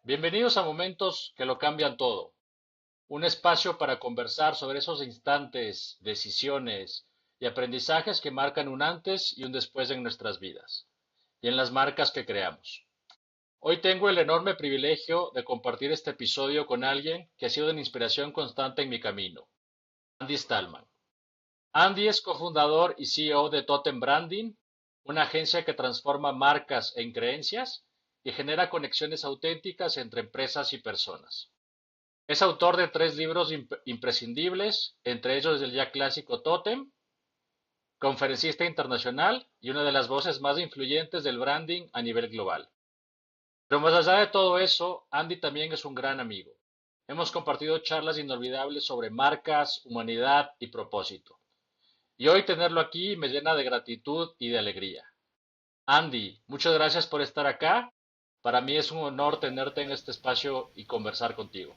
Bienvenidos a Momentos que lo cambian todo, un espacio para conversar sobre esos instantes, decisiones y aprendizajes que marcan un antes y un después en nuestras vidas y en las marcas que creamos. Hoy tengo el enorme privilegio de compartir este episodio con alguien que ha sido una inspiración constante en mi camino, Andy Stallman. Andy es cofundador y CEO de Totem Branding, una agencia que transforma marcas en creencias y genera conexiones auténticas entre empresas y personas. Es autor de tres libros imprescindibles, entre ellos el ya clásico Totem, conferencista internacional y una de las voces más influyentes del branding a nivel global. Pero más allá de todo eso, Andy también es un gran amigo. Hemos compartido charlas inolvidables sobre marcas, humanidad y propósito. Y hoy tenerlo aquí me llena de gratitud y de alegría. Andy, muchas gracias por estar acá. Para mí es un honor tenerte en este espacio y conversar contigo.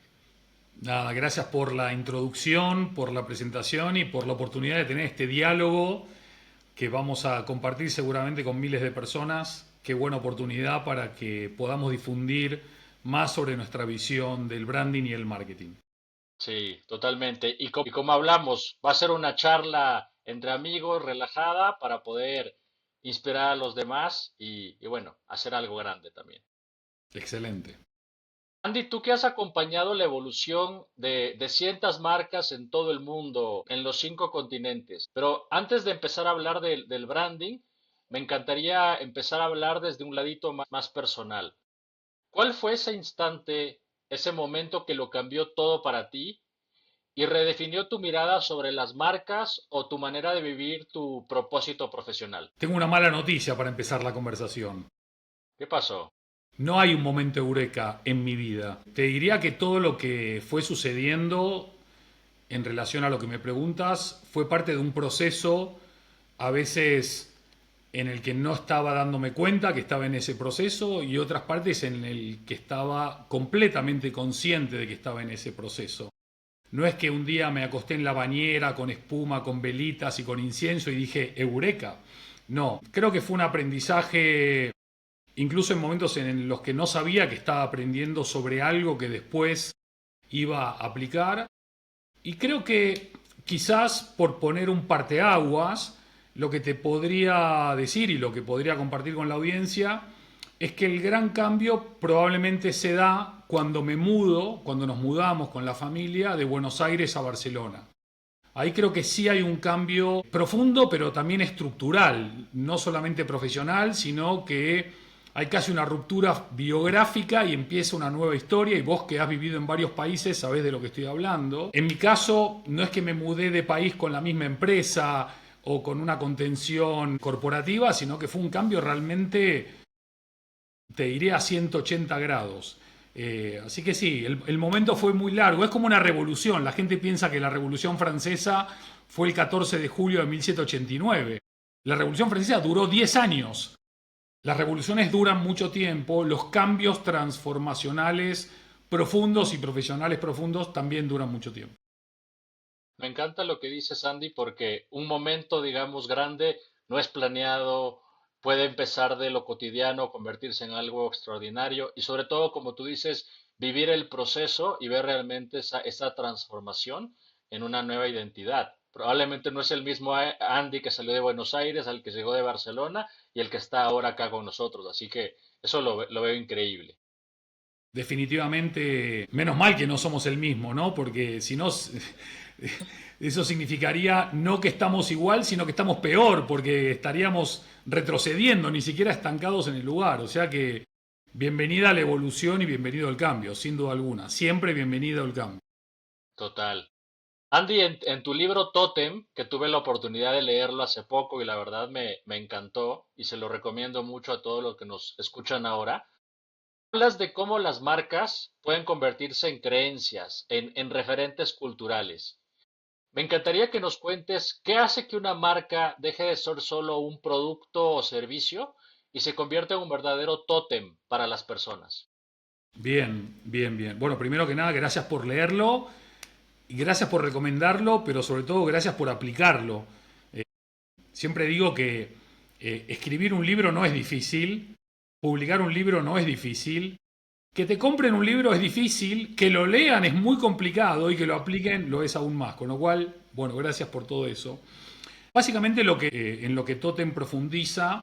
Nada, gracias por la introducción, por la presentación y por la oportunidad de tener este diálogo que vamos a compartir seguramente con miles de personas. Qué buena oportunidad para que podamos difundir más sobre nuestra visión del branding y el marketing. Sí, totalmente. Y como hablamos, va a ser una charla entre amigos, relajada, para poder inspirar a los demás y bueno, hacer algo grande también. Excelente. Andy, tú que has acompañado la evolución de cientos marcas en todo el mundo, en los 5 continentes, pero antes de empezar a hablar del branding, me encantaría empezar a hablar desde un ladito más personal. ¿Cuál fue ese instante, ese momento que lo cambió todo para ti y redefinió tu mirada sobre las marcas o tu manera de vivir tu propósito profesional? Tengo una mala noticia para empezar la conversación. ¿Qué pasó? No hay un momento eureka en mi vida. Te diría que todo lo que fue sucediendo en relación a lo que me preguntas fue parte de un proceso, a veces en el que no estaba dándome cuenta que estaba en ese proceso y otras partes en el que estaba completamente consciente de que estaba en ese proceso. No es que un día me acosté en la bañera con espuma, con velitas y con incienso y dije, eureka. No, creo que fue un aprendizaje, incluso en momentos en los que no sabía que estaba aprendiendo sobre algo que después iba a aplicar. Y creo que quizás por poner un parteaguas, lo que te podría decir y lo que podría compartir con la audiencia es que el gran cambio probablemente se da cuando me mudo, cuando nos mudamos con la familia de Buenos Aires a Barcelona. Ahí creo que sí hay un cambio profundo, pero también estructural, no solamente profesional, sino que hay casi una ruptura biográfica y empieza una nueva historia y vos que has vivido en varios países sabés de lo que estoy hablando. En mi caso, no es que me mudé de país con la misma empresa o con una contención corporativa, sino que fue un cambio realmente, te diré, a 180 grados. Así que sí, el momento fue muy largo, es como una revolución. La gente piensa que la Revolución Francesa fue el 14 de julio de 1789. La Revolución Francesa duró 10 años. Las revoluciones duran mucho tiempo, los cambios transformacionales profundos y profesionales profundos también duran mucho tiempo. Me encanta lo que dices, Andy, porque un momento, digamos, grande no es planeado, puede empezar de lo cotidiano, convertirse en algo extraordinario y sobre todo, como tú dices, vivir el proceso y ver realmente esa transformación en una nueva identidad. Probablemente no es el mismo Andy que salió de Buenos Aires al que llegó de Barcelona y el que está ahora acá con nosotros, así que eso lo veo increíble. Definitivamente, menos mal que no somos el mismo, ¿no? Porque si no, eso significaría no que estamos igual, sino que estamos peor, porque estaríamos retrocediendo, ni siquiera estancados en el lugar. O sea que bienvenida a la evolución y bienvenido al cambio, sin duda alguna. Siempre bienvenido al cambio. Total. Andy, en tu libro Totem, que tuve la oportunidad de leerlo hace poco y la verdad me encantó y se lo recomiendo mucho a todos los que nos escuchan ahora, hablas de cómo las marcas pueden convertirse en creencias, en referentes culturales. Me encantaría que nos cuentes qué hace que una marca deje de ser solo un producto o servicio y se convierta en un verdadero tótem para las personas. Bien, bien, bien. Bueno, primero que nada, gracias por leerlo y gracias por recomendarlo, pero sobre todo gracias por aplicarlo. Siempre digo que escribir un libro no es difícil, publicar un libro no es difícil, Que te compren un libro es difícil, que lo lean es muy complicado y que lo apliquen lo es aún más. Con lo cual, bueno, gracias por todo eso. Básicamente en lo que Totem profundiza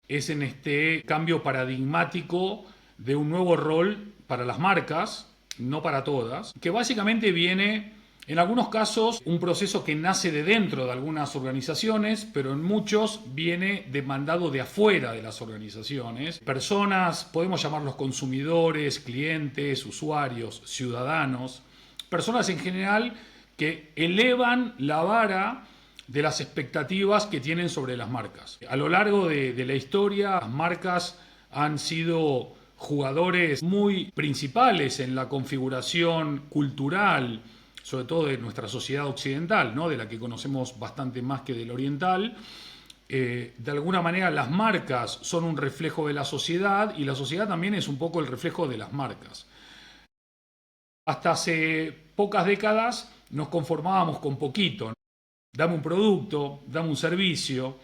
es en este cambio paradigmático de un nuevo rol para las marcas, no para todas, que básicamente viene, en algunos casos, un proceso que nace de dentro de algunas organizaciones, pero en muchos viene demandado de afuera de las organizaciones. Personas, podemos llamarlos consumidores, clientes, usuarios, ciudadanos, personas en general que elevan la vara de las expectativas que tienen sobre las marcas. A lo largo de la historia, las marcas han sido jugadores muy principales en la configuración cultural, sobre todo de nuestra sociedad occidental, ¿no? De la que conocemos bastante más que del oriental. De alguna manera las marcas son un reflejo de la sociedad y la sociedad también es un poco el reflejo de las marcas. Hasta hace pocas décadas nos conformábamos con poquito. Dame un producto, dame un servicio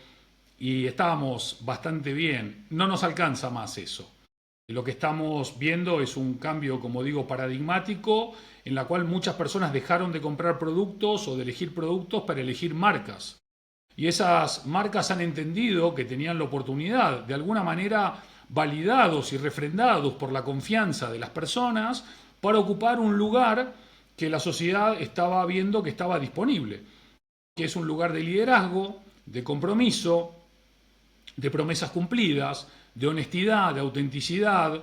y estábamos bastante bien. No nos alcanza más eso. Lo que estamos viendo es un cambio, como digo, paradigmático, en la cual muchas personas dejaron de comprar productos o de elegir productos para elegir marcas. Y esas marcas han entendido que tenían la oportunidad, de alguna manera validados y refrendados por la confianza de las personas, para ocupar un lugar que la sociedad estaba viendo que estaba disponible, que es un lugar de liderazgo, de compromiso, de promesas cumplidas, de honestidad, de autenticidad,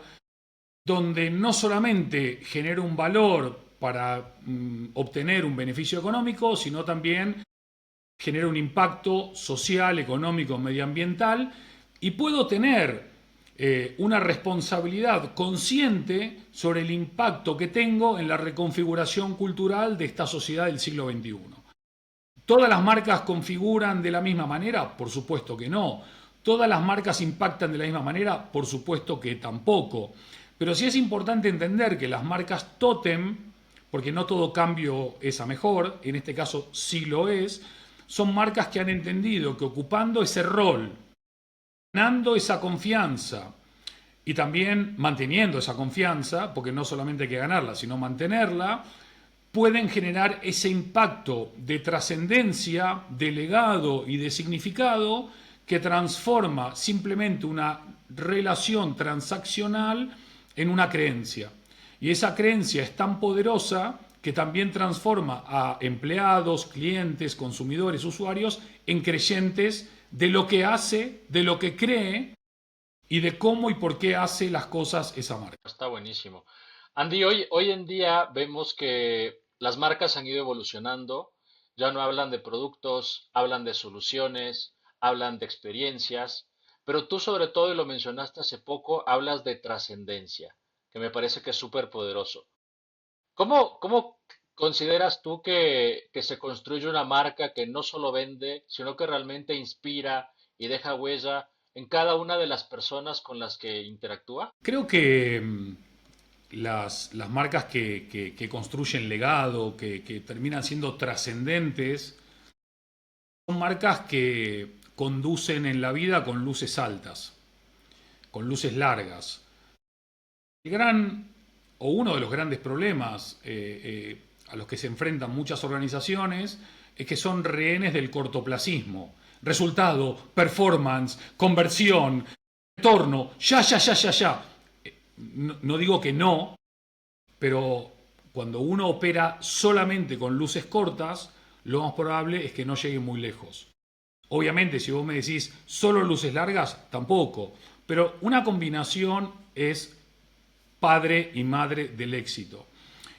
donde no solamente genera un valor para obtener un beneficio económico, sino también genera un impacto social, económico, medioambiental, y puedo tener una responsabilidad consciente sobre el impacto que tengo en la reconfiguración cultural de esta sociedad del siglo XXI. ¿Todas las marcas configuran de la misma manera? Por supuesto que no. ¿Todas las marcas impactan de la misma manera? Por supuesto que tampoco. Pero sí es importante entender que las marcas tótem, porque no todo cambio es a mejor, en este caso sí lo es, son marcas que han entendido que ocupando ese rol, ganando esa confianza y también manteniendo esa confianza, porque no solamente hay que ganarla, sino mantenerla, pueden generar ese impacto de trascendencia, de legado y de significado que transforma simplemente una relación transaccional en una creencia. Y esa creencia es tan poderosa que también transforma a empleados, clientes, consumidores, usuarios en creyentes de lo que hace, de lo que cree y de cómo y por qué hace las cosas esa marca. Está buenísimo. Andy, hoy en día vemos que las marcas han ido evolucionando, ya no hablan de productos, hablan de soluciones, hablan de experiencias, pero tú sobre todo, y lo mencionaste hace poco, hablas de trascendencia, que me parece que es súper poderoso. ¿Cómo consideras tú que se construye una marca que no solo vende, sino que realmente inspira y deja huella en cada una de las personas con las que interactúa? Creo que las marcas que construyen legado, que terminan siendo trascendentes, son marcas que conducen en la vida con luces altas, con luces largas. El gran, o uno de los grandes problemas a los que se enfrentan muchas organizaciones es que son rehenes del cortoplacismo. Resultado, performance, conversión, retorno, ya, ya, ya, ya, ya. No digo que no, pero cuando uno opera solamente con luces cortas, lo más probable es que no llegue muy lejos. Obviamente, si vos me decís solo luces largas, tampoco. Pero una combinación es padre y madre del éxito.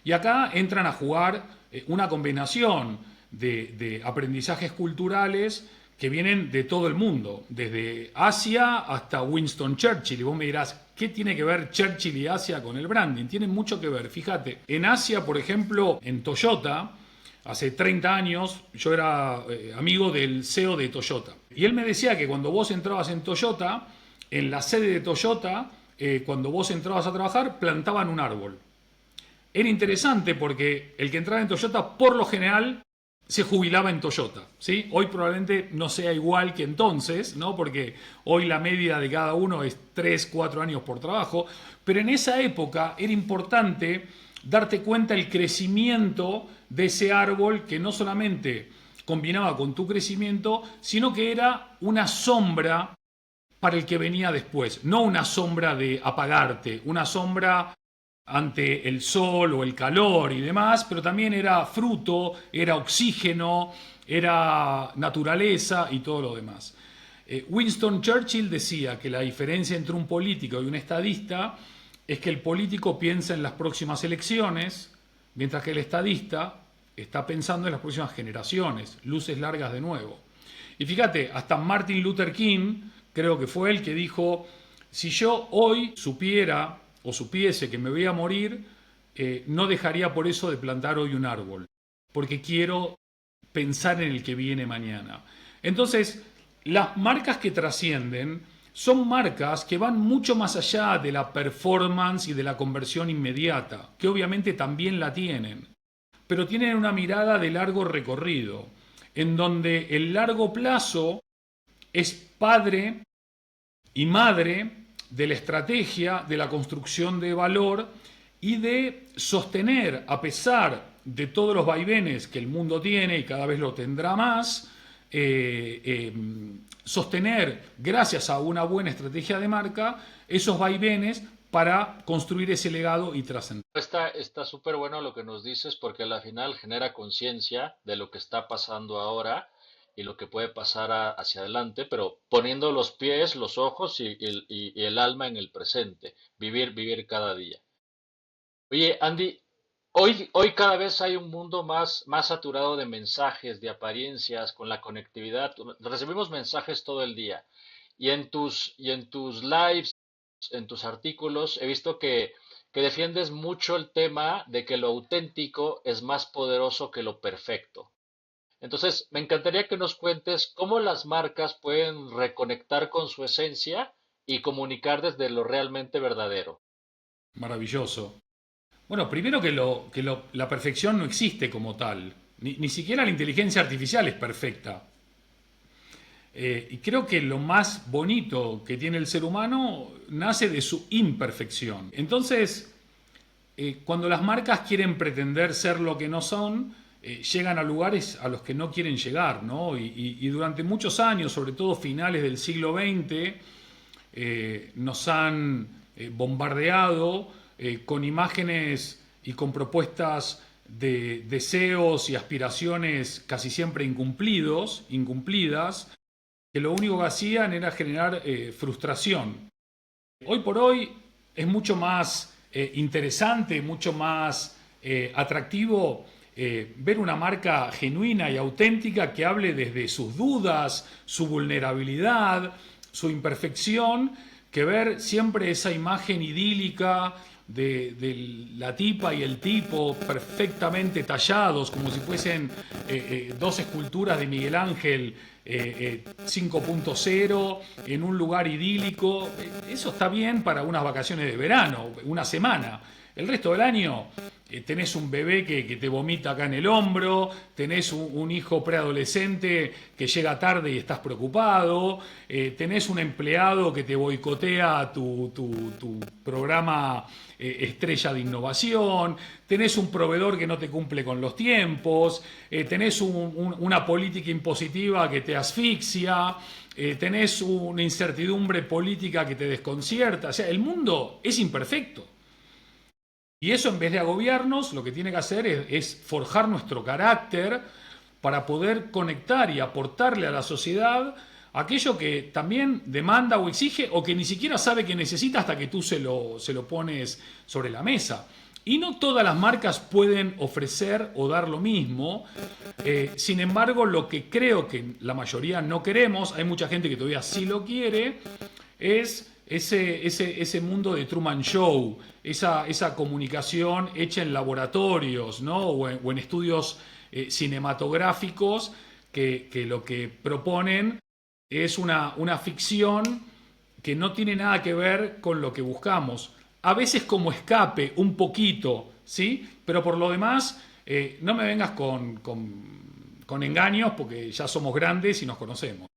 Y acá entran a jugar una combinación de aprendizajes culturales que vienen de todo el mundo, desde Asia hasta Winston Churchill. Y vos me dirás, ¿qué tiene que ver Churchill y Asia con el branding? Tienen mucho que ver, fíjate. En Asia, por ejemplo, en Toyota, hace 30 años, yo era amigo del CEO de Toyota. Y él me decía que cuando vos entrabas en Toyota, en la sede de Toyota, cuando vos entrabas a trabajar, plantaban un árbol. Era interesante porque el que entraba en Toyota, por lo general, se jubilaba en Toyota, ¿sí? Hoy probablemente no sea igual que entonces, ¿no? Porque hoy la media de cada uno es 3, 4 años por trabajo, pero en esa época era importante darte cuenta el crecimiento de ese árbol que no solamente combinaba con tu crecimiento, sino que era una sombra para el que venía después, no una sombra de apagarte, una sombra ante el sol o el calor y demás, pero también era fruto, era oxígeno, era naturaleza y todo lo demás. Winston Churchill decía que la diferencia entre un político y un estadista es que el político piensa en las próximas elecciones, mientras que el estadista está pensando en las próximas generaciones, luces largas de nuevo. Y fíjate, hasta Martin Luther King, creo que fue él que dijo, si yo hoy supiera o supiese que me voy a morir, no dejaría por eso de plantar hoy un árbol, porque quiero pensar en el que viene mañana. Entonces, las marcas que trascienden son marcas que van mucho más allá de la performance y de la conversión inmediata, que obviamente también la tienen, pero tienen una mirada de largo recorrido, en donde el largo plazo es padre y madre de la estrategia, de la construcción de valor y de sostener, a pesar de todos los vaivenes que el mundo tiene y cada vez lo tendrá más, sostener, gracias a una buena estrategia de marca, esos vaivenes para construir ese legado y trascender. Está súper bueno lo que nos dices porque al final genera conciencia de lo que está pasando ahora y lo que puede pasar hacia adelante, pero poniendo los pies, los ojos y el alma en el presente, vivir cada día. Oye, Andy, hoy cada vez hay un mundo más saturado de mensajes, de apariencias, con la conectividad. Recibimos mensajes todo el día. Y en tus lives, en tus artículos, he visto que defiendes mucho el tema de que lo auténtico es más poderoso que lo perfecto. Entonces, me encantaría que nos cuentes cómo las marcas pueden reconectar con su esencia y comunicar desde lo realmente verdadero. Maravilloso. Bueno, primero que la perfección no existe como tal. Ni siquiera la inteligencia artificial es perfecta. Y creo que lo más bonito que tiene el ser humano nace de su imperfección. Entonces, cuando las marcas quieren pretender ser lo que no son, llegan a lugares a los que no quieren llegar, ¿no? Y durante muchos años, sobre todo finales del siglo XX, nos han bombardeado con imágenes y con propuestas de deseos y aspiraciones casi siempre incumplidas, que lo único que hacían era generar frustración. Hoy por hoy es mucho más interesante, mucho más atractivo ver una marca genuina y auténtica que hable desde sus dudas, su vulnerabilidad, su imperfección, que ver siempre esa imagen idílica de la tipa y el tipo perfectamente tallados, como si fuesen dos esculturas de Miguel Ángel 5.0 en un lugar idílico. Eso está bien para unas vacaciones de verano, una semana. El resto del año tenés un bebé que te vomita acá en el hombro, tenés un hijo preadolescente que llega tarde y estás preocupado, tenés un empleado que te boicotea tu programa estrella de innovación, tenés un proveedor que no te cumple con los tiempos, tenés una política impositiva que te asfixia, tenés una incertidumbre política que te desconcierta. O sea, el mundo es imperfecto. Y eso, en vez de agobiarnos, lo que tiene que hacer es forjar nuestro carácter para poder conectar y aportarle a la sociedad aquello que también demanda o exige o que ni siquiera sabe que necesita hasta que tú se lo pones sobre la mesa. Y no todas las marcas pueden ofrecer o dar lo mismo. Sin embargo, lo que creo que la mayoría no queremos, hay mucha gente que todavía sí lo quiere, es ese mundo de Truman Show, esa comunicación hecha en laboratorios, ¿no? o en estudios cinematográficos que lo que proponen es una ficción que no tiene nada que ver con lo que buscamos. A veces como escape, un poquito, ¿sí? Pero por lo demás, no me vengas con engaños porque ya somos grandes y nos conocemos.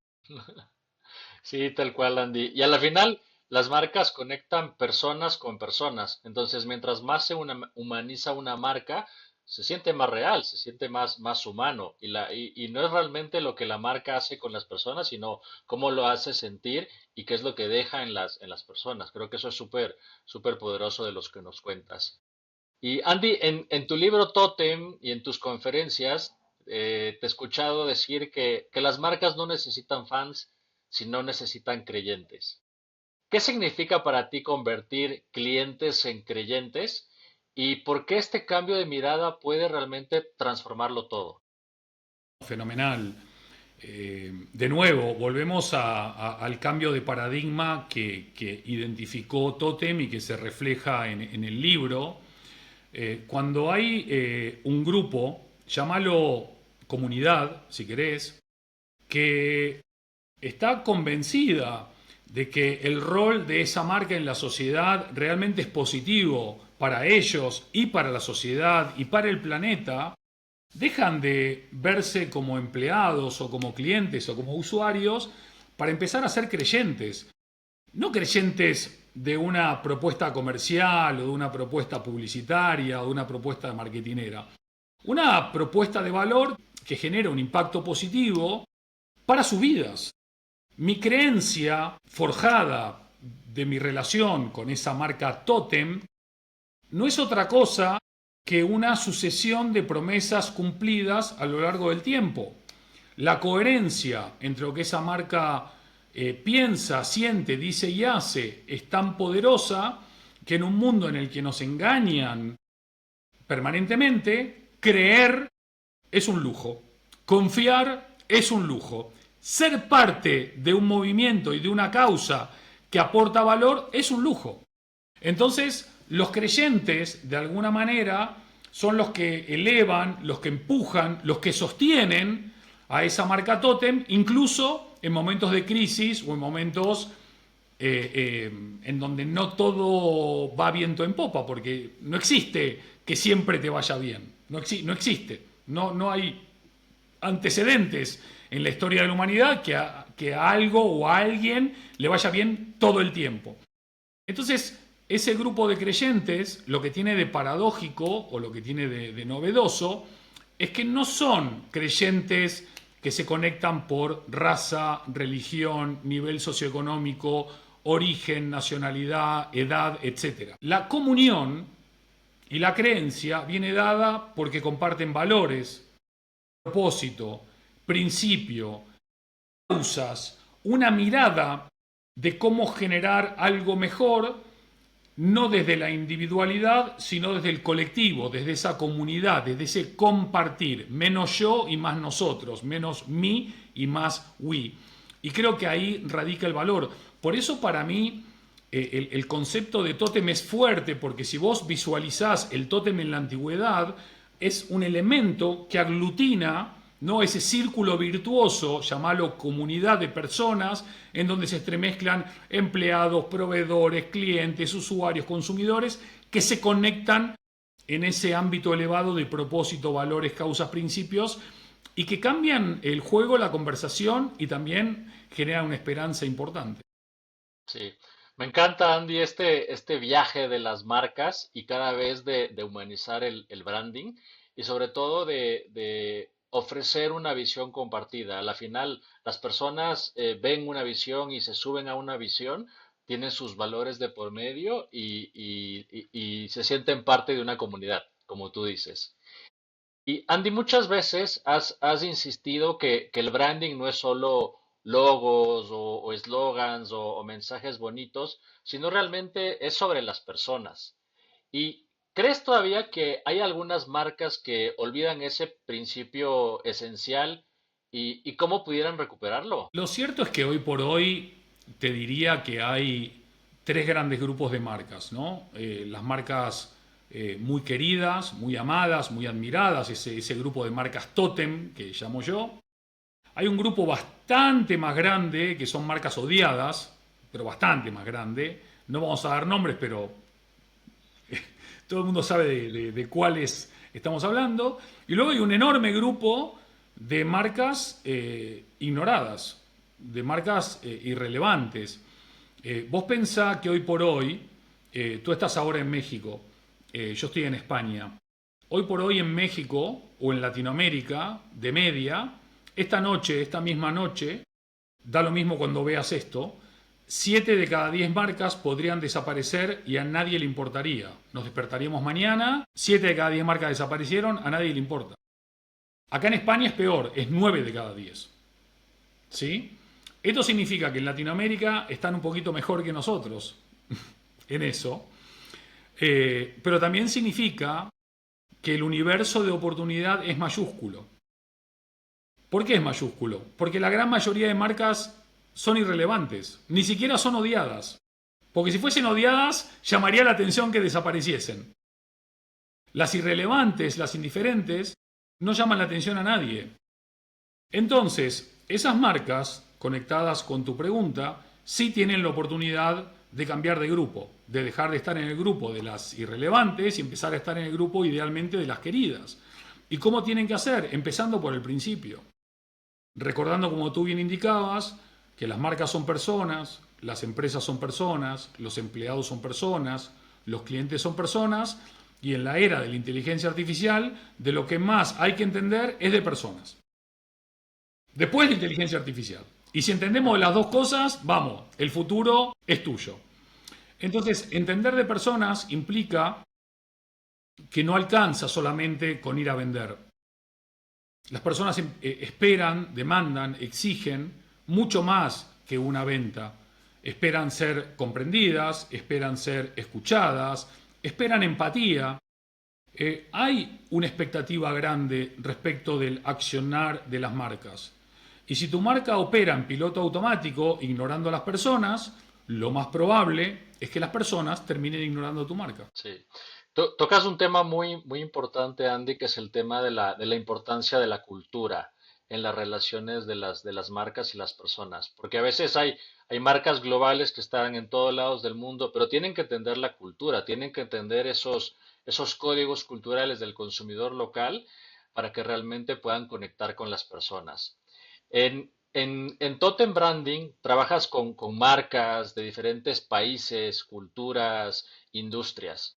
Sí, tal cual, Andy. Y a la final, las marcas conectan personas con personas. Entonces, mientras más se humaniza una marca, se siente más real, se siente más humano. Y no es realmente lo que la marca hace con las personas, sino cómo lo hace sentir y qué es lo que deja en las personas. Creo que eso es súper poderoso de los que nos cuentas. Y Andy, en tu libro Totem y en tus conferencias, te he escuchado decir que las marcas no necesitan fans, sino necesitan creyentes. ¿Qué significa para ti convertir clientes en creyentes? ¿Y por qué este cambio de mirada puede realmente transformarlo todo? Fenomenal. De nuevo, volvemos al cambio de paradigma que identificó Totem y que se refleja en el libro. Cuando hay un grupo, llámalo comunidad, si querés, que está convencida de que el rol de esa marca en la sociedad realmente es positivo para ellos y para la sociedad y para el planeta, dejan de verse como empleados o como clientes o como usuarios para empezar a ser creyentes. No creyentes de una propuesta comercial o de una propuesta publicitaria o de una propuesta marketinera. Una propuesta de valor que genera un impacto positivo para sus vidas. Mi creencia forjada de mi relación con esa marca Totem no es otra cosa que una sucesión de promesas cumplidas a lo largo del tiempo. La coherencia entre lo que esa marca piensa, siente, dice y hace es tan poderosa que en un mundo en el que nos engañan permanentemente, creer es un lujo, confiar es un lujo, ser parte de un movimiento y de una causa que aporta valor es un lujo. Entonces, los creyentes, de alguna manera, son los que elevan, los que empujan, los que sostienen a esa marca tótem, incluso en momentos de crisis o en momentos en donde no todo va viento en popa, porque no existe que siempre te vaya bien, no existe, no hay antecedentes en la historia de la humanidad que a algo o a alguien le vaya bien todo el tiempo. Entonces, ese grupo de creyentes, lo que tiene de paradójico o lo que tiene de novedoso, es que no son creyentes que se conectan por raza, religión, nivel socioeconómico, origen, nacionalidad, edad, etc. La comunión y la creencia viene dada porque comparten valores, propósito, principio, causas, una mirada de cómo generar algo mejor, no desde la individualidad, sino desde el colectivo, desde esa comunidad, desde ese compartir, menos yo y más nosotros, menos mí y más we. Y creo que ahí radica el valor. Por eso para mí el concepto de tótem es fuerte, porque si vos visualizás el tótem en la antigüedad, es un elemento que aglutina, ¿no?, ese círculo virtuoso, llamalo comunidad de personas, en donde se entremezclan empleados, proveedores, clientes, usuarios, consumidores, que se conectan en ese ámbito elevado de propósito, valores, causas, principios, y que cambian el juego, la conversación y también generan una esperanza importante. Sí, me encanta, Andy, este viaje de las marcas y cada vez de humanizar el branding y sobre todo de ofrecer una visión compartida. A la final, las personas ven una visión y se suben a una visión, tienen sus valores de por medio y se sienten parte de una comunidad, como tú dices. Y Andy, muchas veces has insistido que el branding no es solo logos o eslogans o mensajes bonitos, sino realmente es sobre las personas. ¿Y crees todavía que hay algunas marcas que olvidan ese principio esencial y cómo pudieran recuperarlo? Lo cierto es que hoy por hoy te diría que hay tres grandes grupos de marcas, ¿no? Las marcas muy queridas, muy amadas, muy admiradas, ese grupo de marcas tótem que llamo yo. Hay un grupo bastante más grande que son marcas odiadas, pero bastante más grande. No vamos a dar nombres, pero todo el mundo sabe de cuáles estamos hablando. Y luego hay un enorme grupo de marcas ignoradas, de marcas irrelevantes. Vos pensá que hoy por hoy, tú estás ahora en México, yo estoy en España. Hoy por hoy en México o en Latinoamérica, de media, esta noche, esta misma noche, da lo mismo cuando veas esto, 7 de cada 10 marcas podrían desaparecer y a nadie le importaría. Nos despertaríamos mañana, 7 de cada 10 marcas desaparecieron, a nadie le importa. Acá en España es peor, es 9 de cada 10. ¿Sí? Esto significa que en Latinoamérica están un poquito mejor que nosotros en eso, pero también significa que el universo de oportunidad es mayúsculo. ¿Por qué es mayúsculo? Porque la gran mayoría de marcas son irrelevantes, ni siquiera son odiadas. Porque si fuesen odiadas, llamaría la atención que desapareciesen. Las irrelevantes, las indiferentes, no llaman la atención a nadie. Entonces, esas marcas, conectadas con tu pregunta, sí tienen la oportunidad de cambiar de grupo, de dejar de estar en el grupo de las irrelevantes y empezar a estar en el grupo idealmente de las queridas. ¿Y cómo tienen que hacer? Empezando por el principio. Recordando, como tú bien indicabas, que las marcas son personas, las empresas son personas, los empleados son personas, los clientes son personas, y en la era de la inteligencia artificial, de lo que más hay que entender es de personas. Después de inteligencia artificial. Y si entendemos las dos cosas, vamos, el futuro es tuyo. Entonces, entender de personas implica que no alcanza solamente con ir a vender. Las personas esperan, demandan, exigen mucho más que una venta. Esperan ser comprendidas, esperan ser escuchadas, esperan empatía. Hay una expectativa grande respecto del accionar de las marcas. Y si tu marca opera en piloto automático, ignorando a las personas, lo más probable es que las personas terminen ignorando tu marca. Sí. Tocas un tema muy importante, Andy, que es el tema de la importancia de la cultura en las relaciones de las marcas y las personas. Porque a veces hay marcas globales que están en todos lados del mundo, pero tienen que entender la cultura, tienen que entender esos códigos culturales del consumidor local para que realmente puedan conectar con las personas. En Totem Branding trabajas con marcas de diferentes países, culturas, industrias.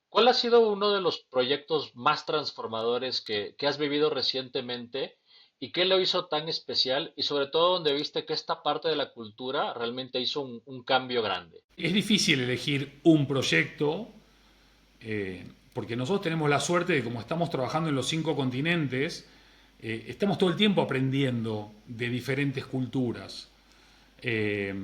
¿Cuál ha sido uno de los proyectos más transformadores que has vivido recientemente y qué lo hizo tan especial y sobre todo donde viste que esta parte de la cultura realmente hizo un cambio grande? Es difícil elegir un proyecto porque nosotros tenemos la suerte de, como estamos trabajando en los 5 continentes, estamos todo el tiempo aprendiendo de diferentes culturas. Eh,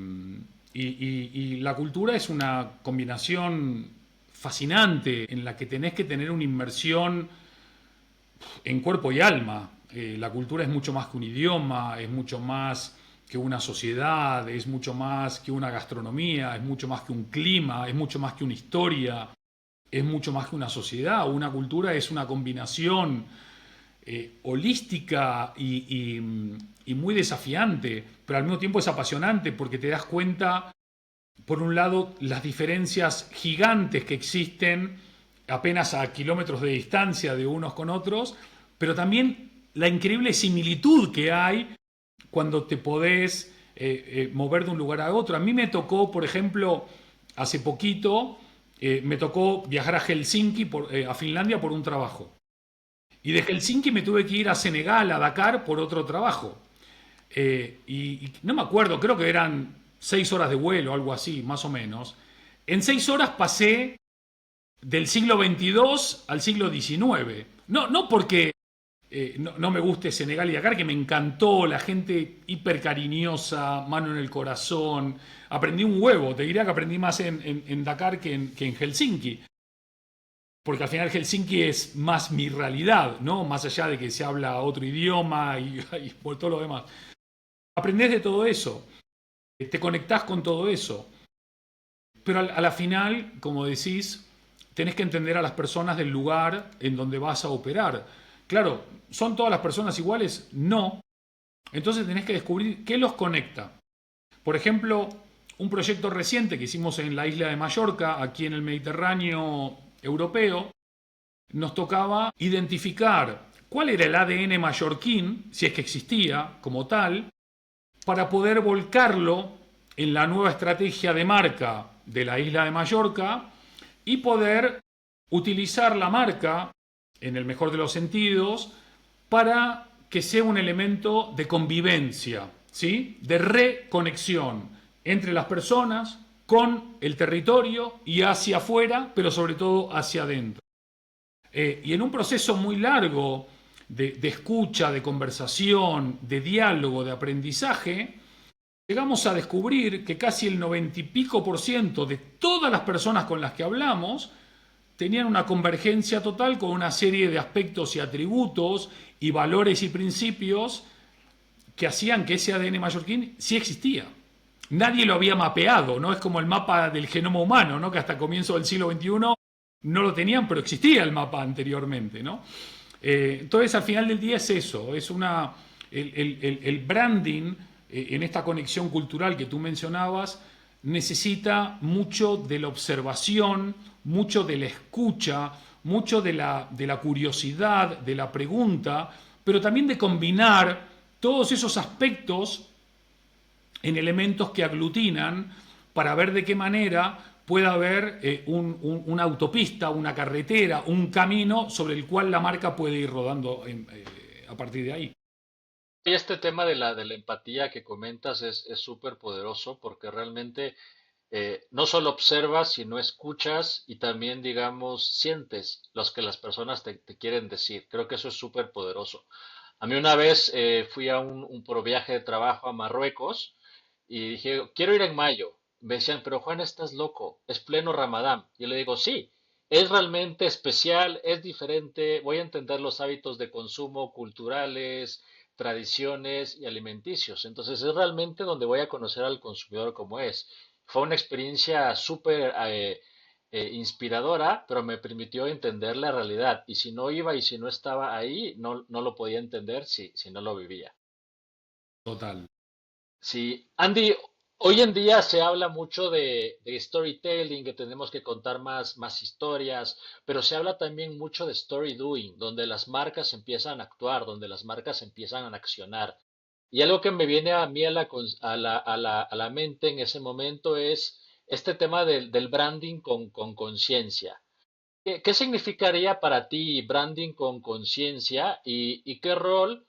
y la cultura es una combinación fascinante en la que tenés que tener una inmersión en cuerpo y alma. La cultura es mucho más que un idioma, es mucho más que una sociedad, es mucho más que una gastronomía, es mucho más que un clima, es mucho más que una historia, es mucho más que una sociedad. Una cultura es una combinación holística y muy desafiante, pero al mismo tiempo es apasionante porque te das cuenta, por un lado, las diferencias gigantes que existen apenas a kilómetros de distancia de unos con otros, pero también la increíble similitud que hay cuando te podés mover de un lugar a otro. A mí me tocó, por ejemplo, hace poquito, me tocó viajar a Helsinki, a Finlandia, por un trabajo. Y de Helsinki me tuve que ir a Senegal, a Dakar, por otro trabajo. Y no me acuerdo, creo que eran 6 horas de vuelo, algo así, más o menos. En 6 horas pasé del siglo XXII al siglo XIX. No porque no me guste Senegal y Dakar, que me encantó, la gente hiper cariñosa, mano en el corazón. Aprendí un huevo, te diría que aprendí más en Dakar que en Helsinki. Porque al final Helsinki es más mi realidad, ¿no? Más allá de que se habla otro idioma y por todo lo demás. Aprendés de todo eso, te conectás con todo eso. Pero a la final, como decís, tenés que entender a las personas del lugar en donde vas a operar. Claro, ¿son todas las personas iguales? No. Entonces tenés que descubrir qué los conecta. Por ejemplo, un proyecto reciente que hicimos en la isla de Mallorca, aquí en el Mediterráneo europeo, nos tocaba identificar cuál era el ADN mallorquín, si es que existía como tal, para poder volcarlo en la nueva estrategia de marca de la isla de Mallorca y poder utilizar la marca, en el mejor de los sentidos, para que sea un elemento de convivencia, ¿sí? De reconexión entre las personas con el territorio y hacia afuera, pero sobre todo hacia adentro. Y en un proceso muy largo de escucha, de conversación, de diálogo, de aprendizaje, llegamos a descubrir que casi el 90 y pico por ciento de todas las personas con las que hablamos tenían una convergencia total con una serie de aspectos y atributos y valores y principios que hacían que ese ADN mallorquín sí existía. Nadie lo había mapeado, ¿no? Es como el mapa del genoma humano, ¿no? Que hasta comienzo del siglo XXI no lo tenían, pero existía el mapa anteriormente, ¿no? Entonces, al final del día es eso, es el branding en esta conexión cultural que tú mencionabas, necesita mucho de la observación, mucho de la escucha, mucho de la curiosidad, de la pregunta, pero también de combinar todos esos aspectos en elementos que aglutinan para ver de qué manera puede haber una autopista, una carretera, un camino sobre el cual la marca puede ir rodando a partir de ahí. Y este tema de la empatía que comentas es súper poderoso porque realmente no solo observas, sino escuchas y también, digamos, sientes los que las personas te quieren decir. Creo que eso es súper poderoso. A mí una vez fui a un por viaje de trabajo a Marruecos y dije, quiero ir en mayo. Me decían, pero Juan, estás loco, es pleno Ramadán. Y yo le digo, sí, es realmente especial, es diferente, voy a entender los hábitos de consumo culturales, tradiciones y alimenticios. Entonces es realmente donde voy a conocer al consumidor como es. Fue una experiencia súper inspiradora, pero me permitió entender la realidad. Y si no iba y si no estaba ahí, no lo podía entender si no lo vivía. Total. Sí, Andy, hoy en día se habla mucho de storytelling, que tenemos que contar más historias, pero se habla también mucho de story doing, donde las marcas empiezan a actuar, donde las marcas empiezan a accionar. Y algo que me viene a mí a la mente en ese momento es este tema del branding con conciencia. ¿Qué significaría para ti branding con conciencia y qué rol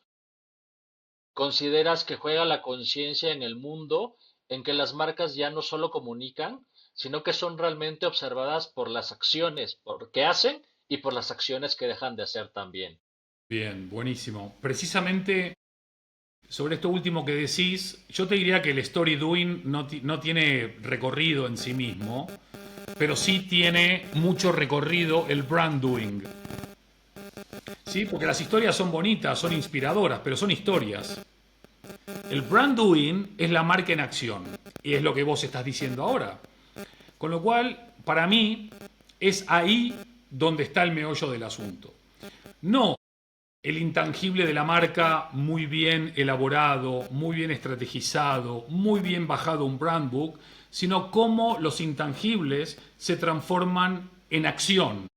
consideras que juega la conciencia en el mundo en que las marcas ya no solo comunican, sino que son realmente observadas por las acciones que hacen y por las acciones que dejan de hacer también? Bien, buenísimo. Precisamente sobre esto último que decís, yo te diría que el story doing no tiene recorrido en sí mismo, pero sí tiene mucho recorrido el brand doing. ¿Sí? Porque las historias son bonitas, son inspiradoras, pero son historias. El brand doing es la marca en acción, y es lo que vos estás diciendo ahora. Con lo cual, para mí, es ahí donde está el meollo del asunto. No el intangible de la marca muy bien elaborado, muy bien estrategizado, muy bien bajado un brand book, sino cómo los intangibles se transforman en acción,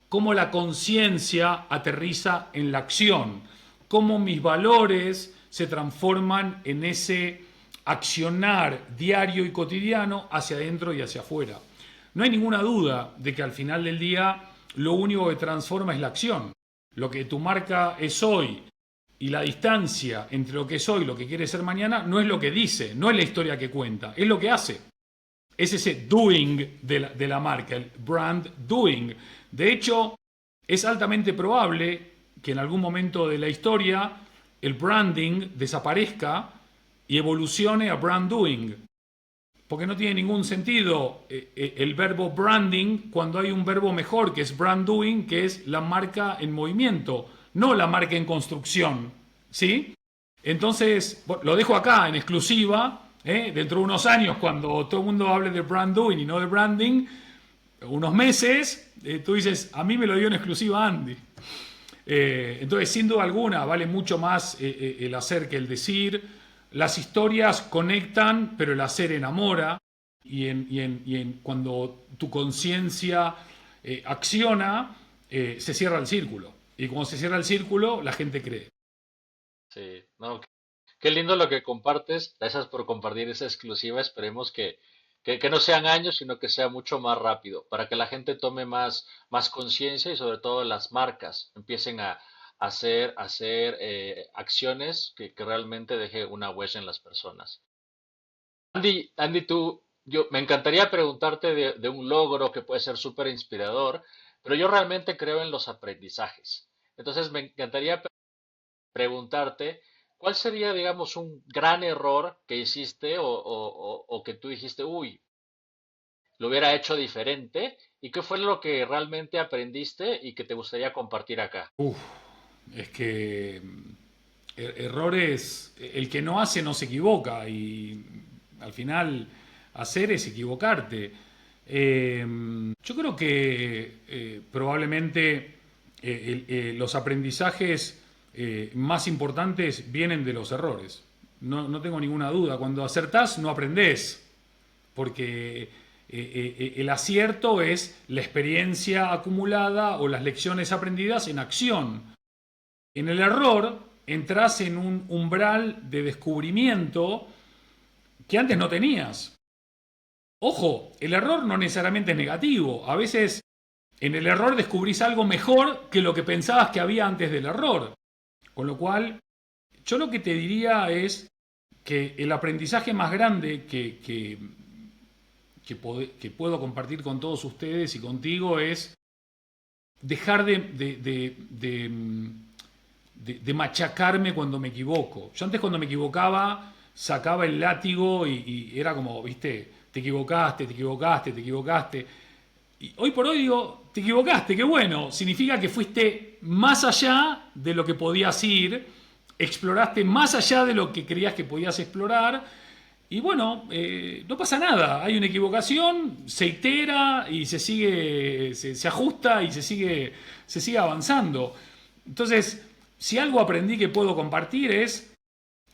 cómo la conciencia aterriza en la acción, cómo mis valores se transforman en ese accionar diario y cotidiano hacia adentro y hacia afuera. No hay ninguna duda de que al final del día lo único que transforma es la acción. Lo que tu marca es hoy y la distancia entre lo que es hoy y lo que quiere ser mañana no es lo que dice, no es la historia que cuenta, es lo que hace. Es ese doing de la marca, el brand doing. De hecho, es altamente probable que en algún momento de la historia el branding desaparezca y evolucione a brand doing. Porque no tiene ningún sentido el verbo branding cuando hay un verbo mejor que es brand doing, que es la marca en movimiento, no la marca en construcción. ¿Sí? Entonces, lo dejo acá en exclusiva. Dentro de unos años, cuando todo el mundo hable de brand doing y no de branding, unos meses, tú dices, a mí me lo dio en exclusiva Andy. Entonces, sin duda alguna, vale mucho más el hacer que el decir. Las historias conectan, pero el hacer enamora. Cuando tu conciencia acciona, se cierra el círculo. Y cuando se cierra el círculo, la gente cree. Sí, no, qué lindo lo que compartes. Gracias por compartir esa exclusiva. Esperemos que no sean años, sino que sea mucho más rápido, para que la gente tome más conciencia y sobre todo las marcas empiecen a hacer acciones que realmente deje una huella en las personas. Andy, me encantaría preguntarte de un logro que puede ser súper inspirador, pero yo realmente creo en los aprendizajes. Entonces me encantaría preguntarte, ¿cuál sería, digamos, un gran error que hiciste o que tú dijiste, uy, lo hubiera hecho diferente? ¿Y qué fue lo que realmente aprendiste y que te gustaría compartir acá? Uf, es que errores, el que no hace no se equivoca y al final hacer es equivocarte. Yo creo que probablemente los aprendizajes más importantes vienen de los errores. No tengo ninguna duda. Cuando acertás no aprendés, porque el acierto es la experiencia acumulada o las lecciones aprendidas en acción. En el error entras en un umbral de descubrimiento que antes no tenías. Ojo, el error no necesariamente es negativo. A veces en el error descubrís algo mejor que lo que pensabas que había antes del error. Con lo cual, yo lo que te diría es que el aprendizaje más grande que puedo compartir con todos ustedes y contigo es dejar de machacarme cuando me equivoco. Yo antes cuando me equivocaba sacaba el látigo y era como, viste, te equivocaste, te equivocaste, te equivocaste. Y hoy por hoy digo, te equivocaste, qué bueno. Significa que fuiste más allá de lo que podías ir, exploraste más allá de lo que creías que podías explorar. Y bueno, no pasa nada. Hay una equivocación, se itera y se sigue, se ajusta y se sigue avanzando. Entonces, si algo aprendí que puedo compartir es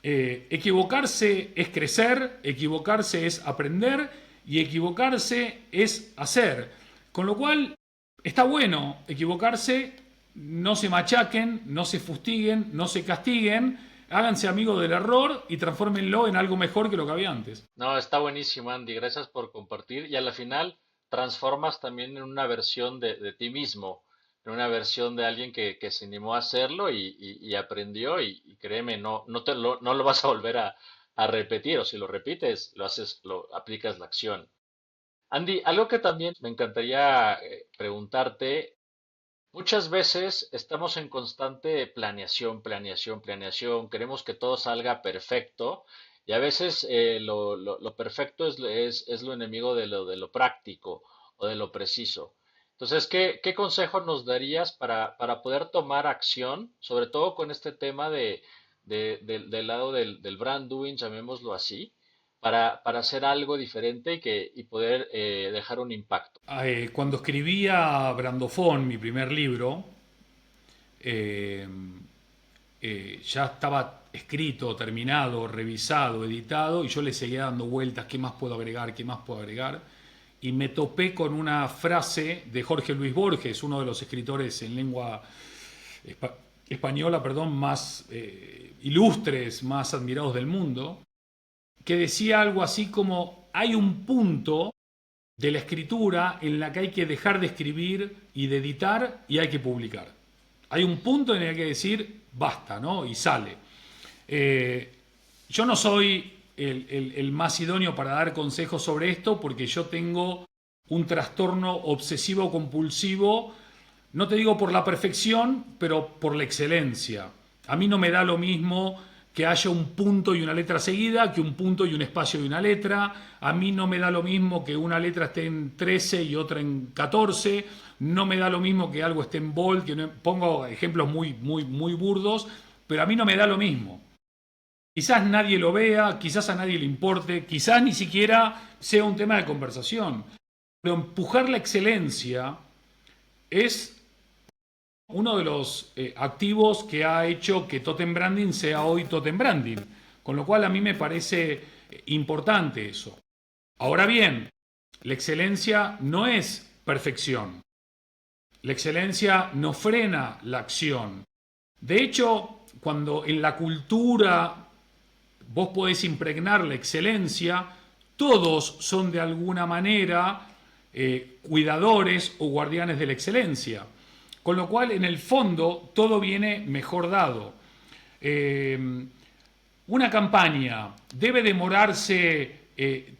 equivocarse es crecer, equivocarse es aprender y equivocarse es hacer. Con lo cual, está bueno equivocarse, no se machaquen, no se fustiguen, no se castiguen, háganse amigos del error y transfórmenlo en algo mejor que lo que había antes. No, está buenísimo, Andy. Gracias por compartir. Y a la final transformas también en una versión de ti mismo, en una versión de alguien que se animó a hacerlo y aprendió. Y créeme, no lo vas a volver a repetir. O si lo repites, lo haces, lo aplicas la acción. Andy, algo que también me encantaría preguntarte. Muchas veces estamos en constante planeación, planeación, planeación. Queremos que todo salga perfecto y a veces lo perfecto es lo enemigo de lo práctico o de lo preciso. Entonces, ¿qué consejo nos darías para poder tomar acción, sobre todo con este tema del lado del brand doing, llamémoslo así, para hacer algo diferente y poder dejar un impacto? Cuando escribía Brandofón, mi primer libro, eh, ya estaba escrito, terminado, revisado, editado, y yo le seguía dando vueltas, ¿qué más puedo agregar? ¿Qué más puedo agregar? Y me topé con una frase de Jorge Luis Borges, uno de los escritores en lengua española, perdón, más ilustres, más admirados del mundo, que decía algo así como, hay un punto de la escritura en la que hay que dejar de escribir y de editar y hay que publicar. Hay un punto en el que hay que decir basta, ¿no? Y sale. Yo no soy el más idóneo para dar consejos sobre esto porque yo tengo un trastorno obsesivo compulsivo, no te digo por la perfección, pero por la excelencia. A mí no me da lo mismo que haya un punto y una letra seguida que un punto y un espacio y una letra. A mí no me da lo mismo que una letra esté en 13 y otra en 14. No me da lo mismo que algo esté en bold, que no, pongo ejemplos muy burdos, pero a mí no me da lo mismo. Quizás nadie lo vea, quizás a nadie le importe, quizás ni siquiera sea un tema de conversación. Pero empujar la excelencia es uno de los activos que ha hecho que Totem Branding sea hoy Totem Branding. Con lo cual a mí me parece importante eso. Ahora bien, la excelencia no es perfección. La excelencia no frena la acción. De hecho, cuando en la cultura vos podés impregnar la excelencia, todos son de alguna manera cuidadores o guardianes de la excelencia. Con lo cual, en el fondo, todo viene mejor dado. Una campaña debe demorarse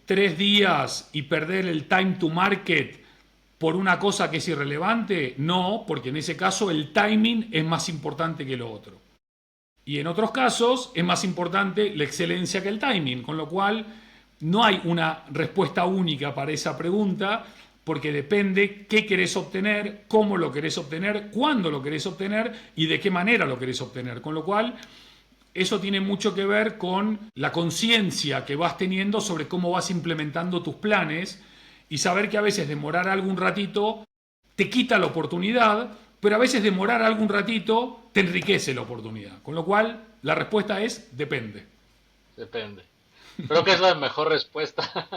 3 días y perder el time to market por una cosa que es irrelevante. No, porque en ese caso el timing es más importante que lo otro. Y en otros casos es más importante la excelencia que el timing, con lo cual no hay una respuesta única para esa pregunta, porque depende qué querés obtener, cómo lo querés obtener, cuándo lo querés obtener y de qué manera lo querés obtener. Con lo cual, eso tiene mucho que ver con la conciencia que vas teniendo sobre cómo vas implementando tus planes y saber que a veces demorar algún ratito te quita la oportunidad, pero a veces demorar algún ratito te enriquece la oportunidad. Con lo cual, la respuesta es depende. Depende. Creo que es la mejor respuesta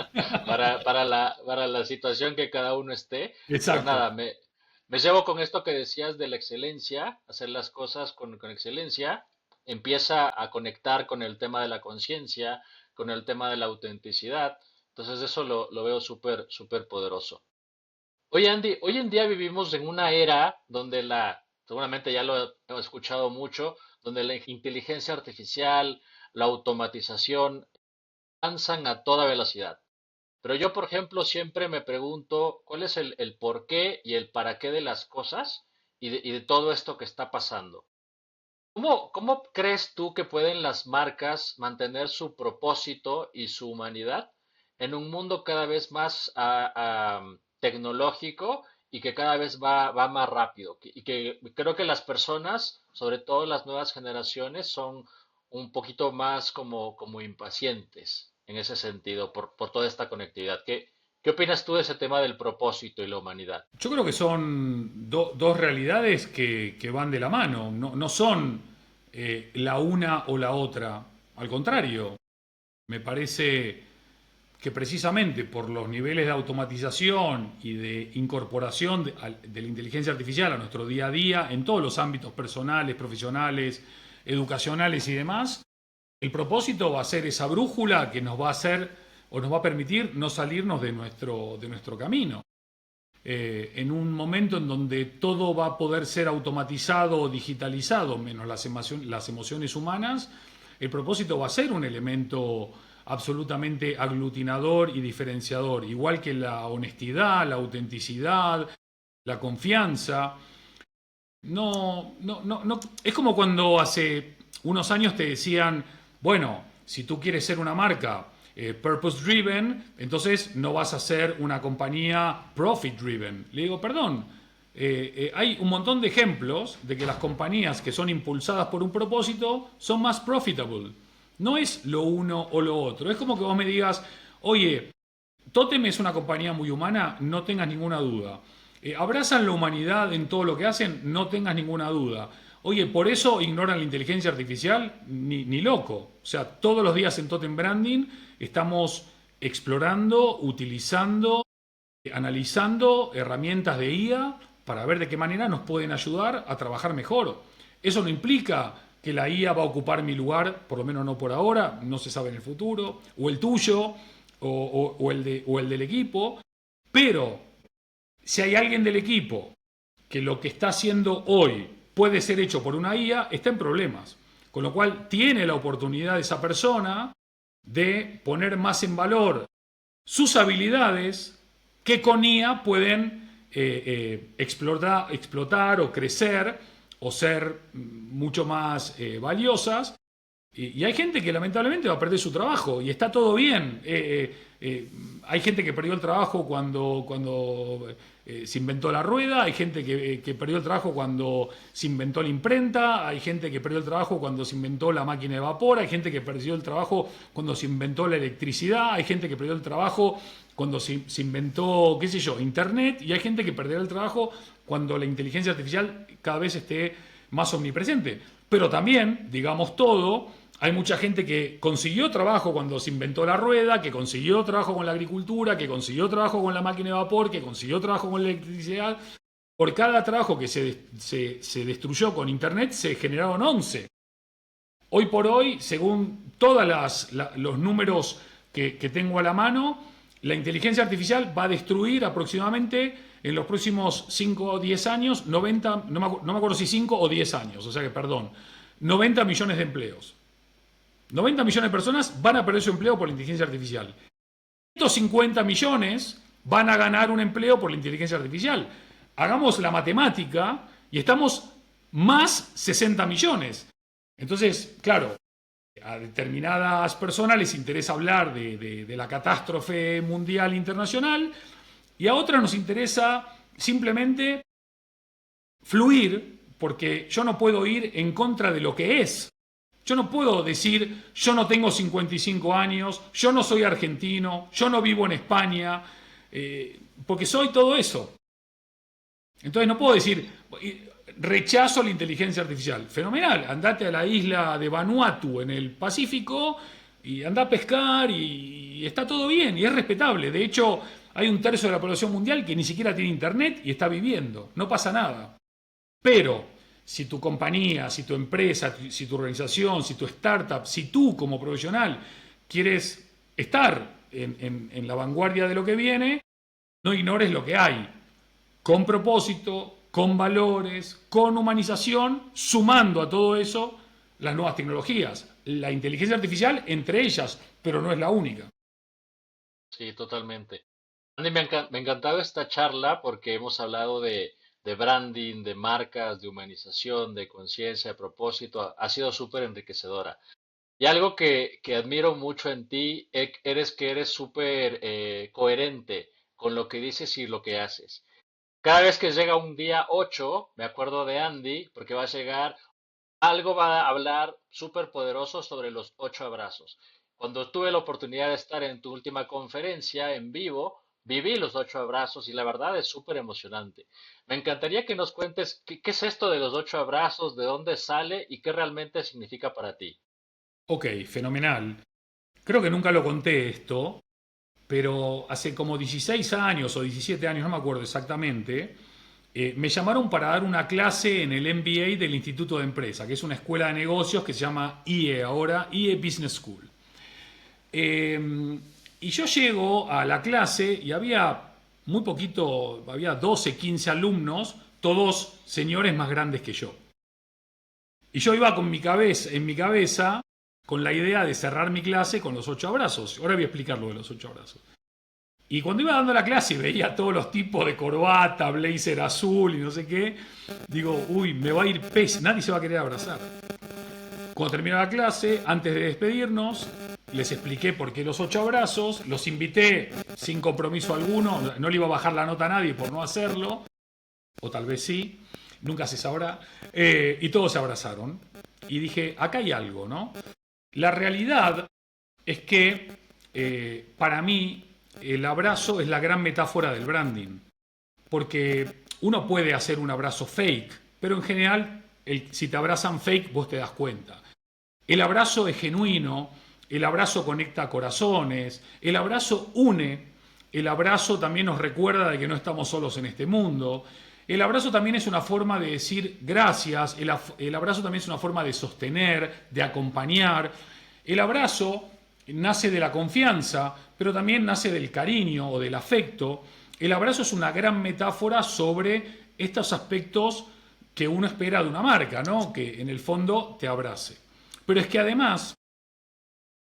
para la situación que cada uno esté. Pues Exacto. nada, me llevo con esto que decías de la excelencia, hacer las cosas con excelencia, empieza a conectar con el tema de la conciencia, con el tema de la autenticidad. Entonces eso lo veo súper, súper poderoso. Oye, Andy, hoy en día vivimos en una era donde seguramente ya lo he escuchado mucho, donde la inteligencia artificial, la automatización avanzan a toda velocidad. Pero yo, por ejemplo, siempre me pregunto cuál es el por qué y el para qué de las cosas y de todo esto que está pasando. ¿Cómo crees tú que pueden las marcas mantener su propósito y su humanidad en un mundo cada vez más tecnológico y que cada vez va más rápido? Y que creo que las personas, sobre todo las nuevas generaciones, son un poquito más como impacientes en ese sentido por toda esta conectividad. ¿Qué opinas tú de ese tema del propósito y la humanidad? Yo creo que son dos realidades que van de la mano, no son la una o la otra. Al contrario, me parece que precisamente por los niveles de automatización y de incorporación de la inteligencia artificial a nuestro día a día, en todos los ámbitos personales, profesionales, educacionales y demás, el propósito va a ser esa brújula que nos va a hacer o nos va a permitir no salirnos de nuestro camino. En un momento en donde todo va a poder ser automatizado o digitalizado, menos las emociones humanas, el propósito va a ser un elemento absolutamente aglutinador y diferenciador, igual que la honestidad, la autenticidad, la confianza. No, es como cuando hace unos años te decían, bueno, si tú quieres ser una marca purpose driven, entonces no vas a ser una compañía profit driven. Le digo, perdón, hay un montón de ejemplos de que las compañías que son impulsadas por un propósito son más profitable. No es lo uno o lo otro. Es como que vos me digas, oye, Totem es una compañía muy humana, no tengas ninguna duda. ¿Abrazan la humanidad en todo lo que hacen? No tengas ninguna duda. Oye, ¿por eso ignoran la inteligencia artificial? Ni loco. O sea, todos los días en Totem Branding estamos explorando, utilizando, analizando herramientas de IA para ver de qué manera nos pueden ayudar a trabajar mejor. Eso no implica que la IA va a ocupar mi lugar, por lo menos no por ahora, no se sabe en el futuro, o el tuyo, o el del equipo, pero si hay alguien del equipo que lo que está haciendo hoy puede ser hecho por una IA, está en problemas. Con lo cual tiene la oportunidad esa persona de poner más en valor sus habilidades que con IA pueden explotar o crecer o ser mucho más valiosas. Y hay gente que lamentablemente va a perder su trabajo y está todo bien. Hay gente que perdió el trabajo cuando se inventó la rueda, hay gente que perdió el trabajo cuando se inventó la imprenta, hay gente que perdió el trabajo cuando se inventó la máquina de vapor, hay gente que perdió el trabajo cuando se inventó la electricidad, hay gente que perdió el trabajo cuando se inventó, qué sé yo, Internet, y hay gente que perderá el trabajo cuando la inteligencia artificial cada vez esté más omnipresente. Pero también, digamos todo, hay mucha gente que consiguió trabajo cuando se inventó la rueda, que consiguió trabajo con la agricultura, que consiguió trabajo con la máquina de vapor, que consiguió trabajo con la electricidad. por cada trabajo que se destruyó con Internet, se generaron 11. Hoy por hoy, según todos los números que tengo a la mano, la inteligencia artificial va a destruir aproximadamente en los próximos 5 o 10 años, 90, no me acuerdo si 5 o 10 años, o sea que perdón, 90 millones de empleos. 90 millones de personas van a perder su empleo por la inteligencia artificial. 150 millones van a ganar un empleo por la inteligencia artificial. Hagamos la matemática y estamos más 60 millones. Entonces, claro, a determinadas personas les interesa hablar de la catástrofe mundial internacional y a otras nos interesa simplemente fluir, porque yo no puedo ir en contra de lo que es. Yo no puedo decir, yo no tengo 55 años, yo no soy argentino, yo no vivo en España, porque soy todo eso. Entonces no puedo decir, rechazo la inteligencia artificial. Fenomenal, andate a la isla de Vanuatu en el Pacífico y anda a pescar y está todo bien y es respetable. De hecho, hay un tercio de la población mundial que ni siquiera tiene internet y está viviendo. No pasa nada. Pero si tu compañía, si tu empresa, si tu organización, si tu startup, si tú como profesional quieres estar en la vanguardia de lo que viene, no ignores lo que hay. Con propósito, con valores, con humanización, sumando a todo eso las nuevas tecnologías. La inteligencia artificial entre ellas, pero no es la única. Sí, totalmente. Andy, me ha encantado esta charla porque hemos hablado de branding, de marcas, de humanización, de conciencia, de propósito. Ha sido súper enriquecedora. Y algo que admiro mucho en ti eres que eres súper coherente con lo que dices y lo que haces. Cada vez que llega un día 8 me acuerdo de Andy, porque va a llegar, algo va a hablar súper poderoso sobre los 8 abrazos. Cuando tuve la oportunidad de estar en tu última conferencia en vivo, viví los 8 abrazos y la verdad es súper emocionante. Me encantaría que nos cuentes qué es esto de los 8 abrazos, de dónde sale y qué realmente significa para ti. Ok, fenomenal. Creo que nunca lo conté esto, pero hace como 16 años o 17 años, no me acuerdo exactamente, me llamaron para dar una clase en el MBA del Instituto de Empresa, que es una escuela de negocios que se llama IE ahora, IE Business School. Y yo llego a la clase y había muy poquito, había 12, 15 alumnos, todos señores más grandes que yo. Y yo iba con en mi cabeza, con la idea de cerrar mi clase con los 8 abrazos. Ahora voy a explicar lo de los 8 abrazos. Y cuando iba dando la clase y veía a todos los tipos de corbata, blazer azul y no sé qué, digo, uy, me va a ir pez, nadie se va a querer abrazar. Cuando terminó la clase, antes de despedirnos, les expliqué por qué los 8 abrazos, los invité sin compromiso alguno, no le iba a bajar la nota a nadie por no hacerlo, o tal vez sí, nunca se sabrá, y todos se abrazaron. Y dije, acá hay algo, ¿no? La realidad es que para mí el abrazo es la gran metáfora del branding, porque uno puede hacer un abrazo fake, pero en general si te abrazan fake vos te das cuenta. El abrazo es genuino, el abrazo conecta corazones, el abrazo une, el abrazo también nos recuerda de que no estamos solos en este mundo. El abrazo también es una forma de decir gracias, el abrazo también es una forma de sostener, de acompañar. El abrazo nace de la confianza, pero también nace del cariño o del afecto. El abrazo es una gran metáfora sobre estos aspectos que uno espera de una marca, ¿no? Que en el fondo te abrace. Pero es que además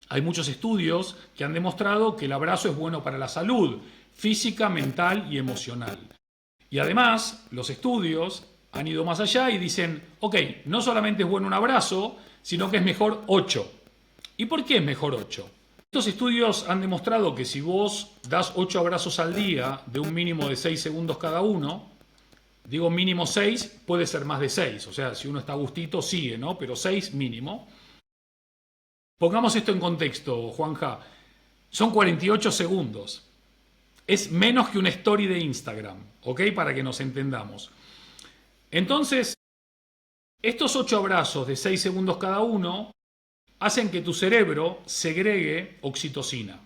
hay muchos estudios que han demostrado que el abrazo es bueno para la salud física, mental y emocional. Y además, los estudios han ido más allá y dicen, ok, no solamente es bueno un abrazo, sino que es mejor 8. ¿Y por qué es mejor 8? Estos estudios han demostrado que si vos das 8 abrazos al día de un mínimo de 6 segundos cada uno, digo mínimo 6, puede ser más de 6, o sea, si uno está a gustito sigue, ¿no? Pero 6 mínimo. Pongamos esto en contexto, Juanja, son 48 segundos. Es menos que una story de Instagram, ¿ok? Para que nos entendamos. Entonces, estos 8 abrazos de 6 segundos cada uno hacen que tu cerebro segregue oxitocina.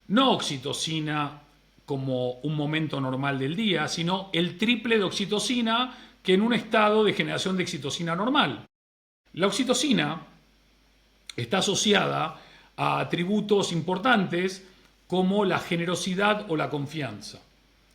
No oxitocina como un momento normal del día, sino el triple de oxitocina que en un estado de generación de oxitocina normal. La oxitocina está asociada a atributos importantes como la generosidad o la confianza.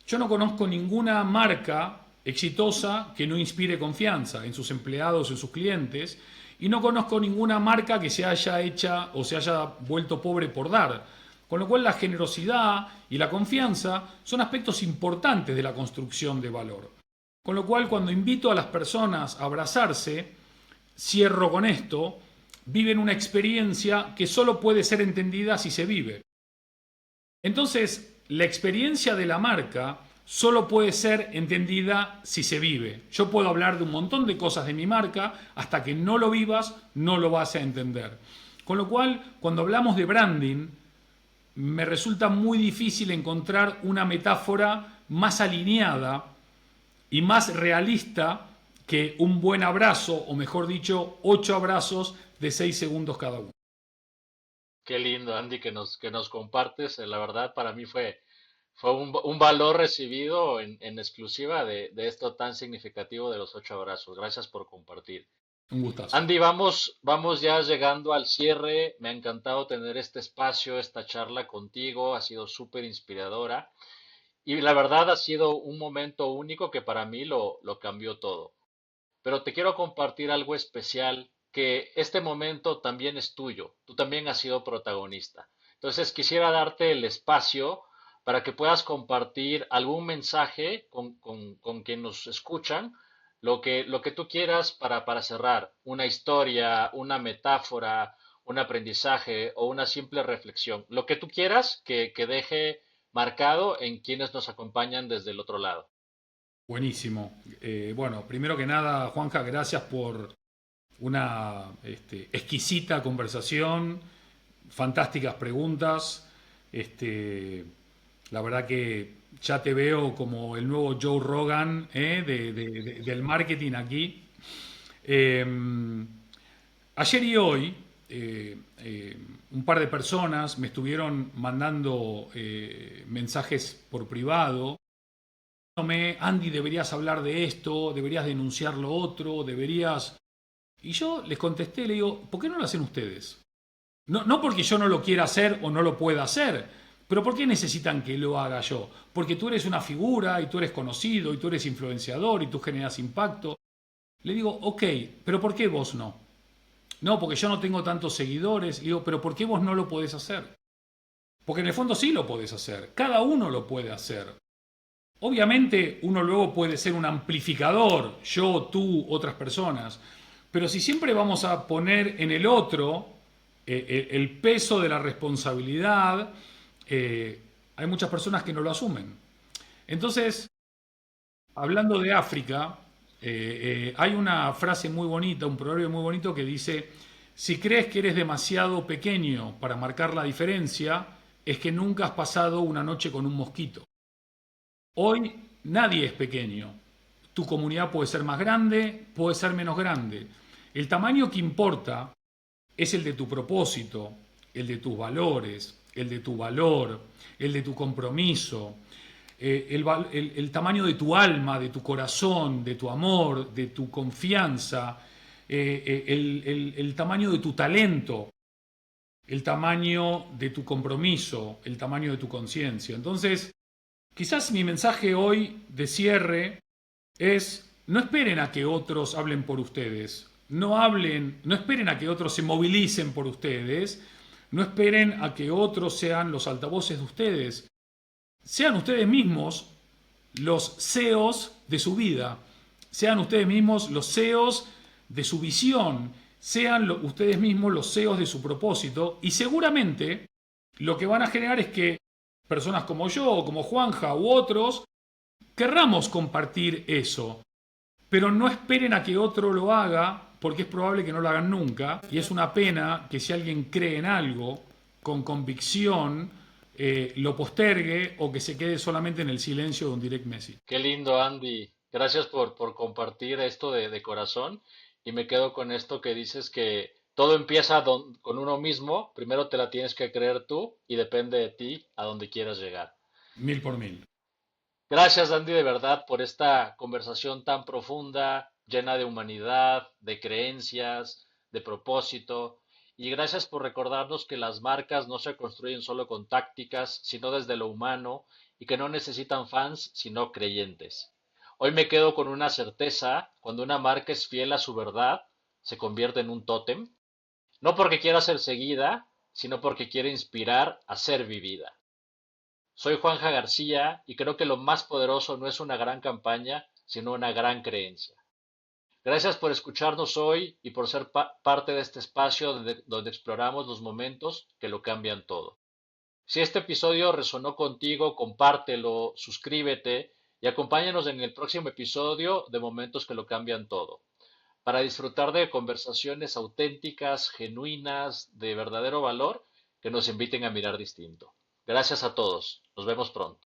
Yo no conozco ninguna marca exitosa que no inspire confianza en sus empleados, en sus clientes, y no conozco ninguna marca que se haya hecha o se haya vuelto pobre por dar. Con lo cual la generosidad y la confianza son aspectos importantes de la construcción de valor. Con lo cual cuando invito a las personas a abrazarse, cierro con esto, viven una experiencia que solo puede ser entendida si se vive. Entonces, la experiencia de la marca solo puede ser entendida si se vive. Yo puedo hablar de un montón de cosas de mi marca, hasta que no lo vivas, no lo vas a entender. Con lo cual, cuando hablamos de branding, me resulta muy difícil encontrar una metáfora más alineada y más realista que un buen abrazo, o mejor dicho, 8 abrazos de 6 segundos cada uno. Qué lindo, Andy, que nos compartes. La verdad, para mí fue un valor recibido en exclusiva de esto tan significativo de los 8 abrazos. Gracias por compartir. Un gustazo. Andy, vamos ya llegando al cierre. Me ha encantado tener este espacio, esta charla contigo. Ha sido súper inspiradora. Y la verdad ha sido un momento único que para mí lo cambió todo. Pero te quiero compartir algo especial, que este momento también es tuyo. Tú también has sido protagonista. Entonces quisiera darte el espacio para que puedas compartir algún mensaje con quien nos escuchan, lo que tú quieras para cerrar, una historia, una metáfora, un aprendizaje o una simple reflexión, lo que tú quieras que deje marcado en quienes nos acompañan desde el otro lado. Buenísimo. Bueno, primero que nada, Juanja, gracias por una exquisita conversación, fantásticas preguntas. La verdad que ya te veo como el nuevo Joe Rogan, del marketing aquí. Eh, Ayer y hoy, un par de personas me estuvieron mandando mensajes por privado. Andy, deberías hablar de esto, deberías denunciar lo otro, deberías... Y yo les contesté, le digo, ¿por qué no lo hacen ustedes? No, no porque yo no lo quiera hacer o no lo pueda hacer, pero ¿por qué necesitan que lo haga yo? Porque tú eres una figura y tú eres conocido y tú eres influenciador y tú generas impacto. Le digo, ok, pero ¿por qué vos no? No, porque yo no tengo tantos seguidores. Le digo, pero ¿por qué vos no lo podés hacer? Porque en el fondo sí lo podés hacer, cada uno lo puede hacer. Obviamente uno luego puede ser un amplificador, yo, tú, otras personas, pero si siempre vamos a poner en el otro el peso de la responsabilidad, hay muchas personas que no lo asumen. Entonces, hablando de África, hay una frase muy bonita, un proverbio muy bonito que dice, si crees que eres demasiado pequeño para marcar la diferencia, es que nunca has pasado una noche con un mosquito. Hoy nadie es pequeño. Tu comunidad puede ser más grande, puede ser menos grande. El tamaño que importa es el de tu propósito, el de tus valores, el de tu valor, el de tu compromiso, el tamaño de tu alma, de tu corazón, de tu amor, de tu confianza, el tamaño de tu talento, el tamaño de tu compromiso, el tamaño de tu conciencia. Entonces, quizás mi mensaje hoy de cierre es, no esperen a que otros hablen por ustedes, no esperen a que otros se movilicen por ustedes, no esperen a que otros sean los altavoces de ustedes. Sean ustedes mismos los CEOs de su vida, sean ustedes mismos los CEOs de su visión, sean ustedes mismos los CEOs de su propósito y seguramente lo que van a generar es que personas como yo, como Juanja u otros, querramos compartir eso, pero no esperen a que otro lo haga porque es probable que no lo hagan nunca y es una pena que si alguien cree en algo con convicción, lo postergue o que se quede solamente en el silencio de un direct message. Qué lindo, Andy. Gracias por compartir esto de corazón. Y me quedo con esto que dices que todo empieza con uno mismo. Primero te la tienes que creer tú y depende de ti a donde quieras llegar. Mil por mil. Gracias, Andy, de verdad, por esta conversación tan profunda, llena de humanidad, de creencias, de propósito. Y gracias por recordarnos que las marcas no se construyen solo con tácticas, sino desde lo humano, y que no necesitan fans, sino creyentes. Hoy me quedo con una certeza: cuando una marca es fiel a su verdad, se convierte en un tótem, no porque quiera ser seguida, sino porque quiere inspirar a ser vivida. Soy Juanja García y creo que lo más poderoso no es una gran campaña, sino una gran creencia. Gracias por escucharnos hoy y por ser parte de este espacio donde exploramos los momentos que lo cambian todo. Si este episodio resonó contigo, compártelo, suscríbete y acompáñanos en el próximo episodio de Momentos que lo cambian todo, para disfrutar de conversaciones auténticas, genuinas, de verdadero valor, que nos inviten a mirar distinto. Gracias a todos. Nos vemos pronto.